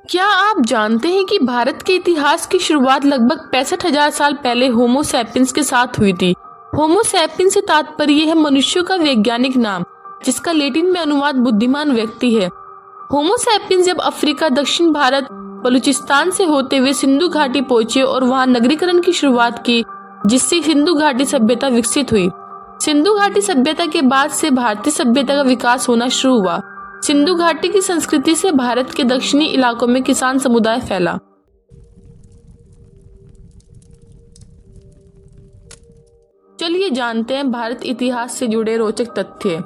क्या आप जानते हैं कि भारत के इतिहास की शुरुआत लगभग 65,000 साल पहले होमो सैपियंस के साथ हुई थी। होमो सैपियंस से तात्पर्य है मनुष्यों का वैज्ञानिक नाम, जिसका लैटिन में अनुवाद बुद्धिमान व्यक्ति है। होमो सैपियंस जब अफ्रीका, दक्षिण भारत, बलूचिस्तान से होते हुए सिंधु घाटी पहुंचे और वहां नगरीकरण की शुरुआत की, जिससे सिंधु घाटी सभ्यता विकसित हुई। सिंधु घाटी सभ्यता के बाद से भारतीय सभ्यता का विकास होना शुरू हुआ। सिंधु घाटी की संस्कृति से भारत के दक्षिणी इलाकों में किसान समुदाय फैला। चलिए जानते हैं भारत इतिहास से जुड़े रोचक तथ्य।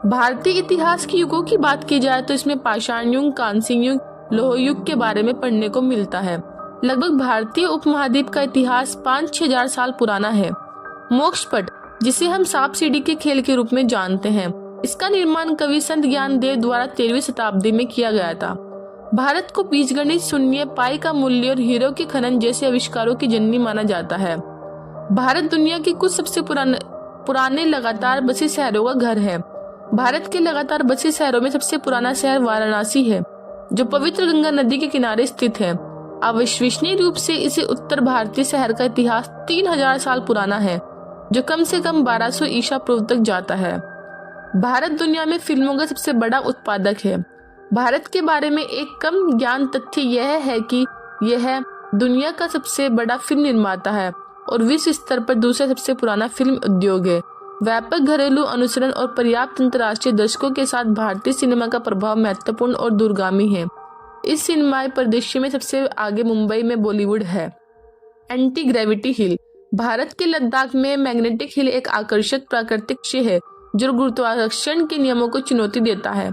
भारतीय इतिहास के युगों की बात की जाए तो इसमें पाषाण युग, कांस्य युग, लौह युग के बारे में पढ़ने को मिलता है। लगभग भारतीय उपमहाद्वीप का इतिहास 5-6 हजार साल पुराना है। मोक्षपट, जिसे हम सांप सीढ़ी के खेल के रूप में जानते हैं, इसका निर्माण कवि संत ज्ञानदेव द्वारा 13वीं शताब्दी में किया गया था। भारत को बीजगणित, शून्य, पाई का मूल्य और हीरो के खनन जैसे आविष्कारों की जननी माना जाता है। भारत दुनिया के कुछ सबसे पुराने लगातार बसे शहरों का घर है। भारत के लगातार बसे शहरों में सबसे पुराना शहर वाराणसी है, जो पवित्र गंगा नदी के किनारे स्थित है। अविश्वसनीय रूप से इसे उत्तर भारतीय शहर का इतिहास 3000 साल पुराना है, जो कम से कम 1200 ईसा पूर्व तक जाता है। भारत दुनिया में फिल्मों का सबसे बड़ा उत्पादक है। भारत के बारे में एक कम ज्ञान तथ्य यह है कि यह दुनिया का सबसे बड़ा फिल्म निर्माता है और विश्व स्तर पर दूसरा सबसे पुराना फिल्म उद्योग है। व्यापक घरेलू अनुसरण और पर्याप्त अंतर्राष्ट्रीय दर्शकों के साथ भारतीय सिनेमा का प्रभाव महत्वपूर्ण और दूरगामी है। इस सिनेमाई परिदृश्य में सबसे आगे मुंबई में बॉलीवुड है। एंटी ग्रेविटी हिल, भारत के लद्दाख में मैग्नेटिक हिल एक आकर्षक प्राकृतिक क्षेत्र है जो गुरुत्वाकर्षण के नियमों को चुनौती देता है।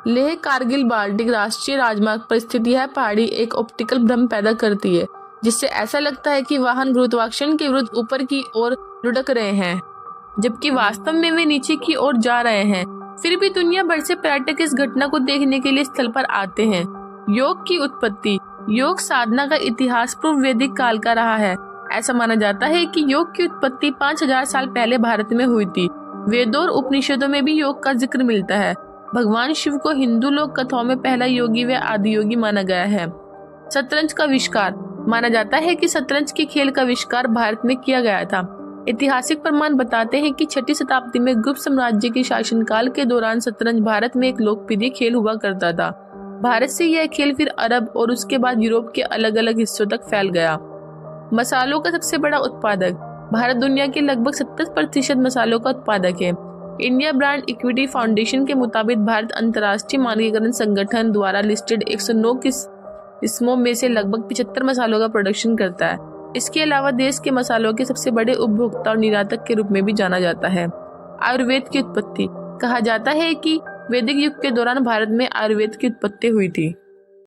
लेह कारगिल बाल्टिक राष्ट्रीय राजमार्ग पर स्थित यह पहाड़ी एक ऑप्टिकल भ्रम पैदा करती है, जिससे ऐसा लगता है कि वाहन गुरुत्वाकर्षण के विरुद्ध ऊपर की ओर लुढ़क रहे हैं, जबकि वास्तव में वे नीचे की ओर जा रहे हैं। फिर भी दुनिया भर से पर्यटक इस घटना को देखने के लिए स्थल पर आते हैं। योग की उत्पत्ति, योग साधना का इतिहास पूर्व वैदिक काल का रहा है। ऐसा माना जाता है कि योग की उत्पत्ति 5000 साल पहले भारत में हुई थी। वेदों और उपनिषदों में भी योग का जिक्र मिलता है। भगवान शिव को हिंदू लोक कथाओं में पहला योगी व आदि योगी माना गया है। शतरंज का आविष्कार, माना जाता है कि शतरंज के खेल का आविष्कार भारत में किया गया था। ऐतिहासिक प्रमाण बताते हैं कि 6वीं शताब्दी में गुप्त साम्राज्य के शासनकाल के दौरान शतरंज भारत में एक लोकप्रिय खेल हुआ करता था। भारत से यह खेल फिर अरब और उसके बाद यूरोप के अलग अलग हिस्सों तक फैल गया। मसालों का सबसे बड़ा उत्पादक, भारत दुनिया के लगभग 70% मसालों का उत्पादक है। इंडिया ब्रांड इक्विटी फाउंडेशन के मुताबिक भारत अंतर्राष्ट्रीय मानकीकरण संगठन द्वारा लिस्टेड 109 किस्मों में से लगभग 75 मसालों का प्रोडक्शन करता है। इसके अलावा देश के मसालों के सबसे बड़े उपभोक्ता और निर्यातक के रूप में भी जाना जाता है। आयुर्वेद की उत्पत्ति, कहा जाता है कि वैदिक युग के दौरान भारत में आयुर्वेद की उत्पत्ति हुई थी।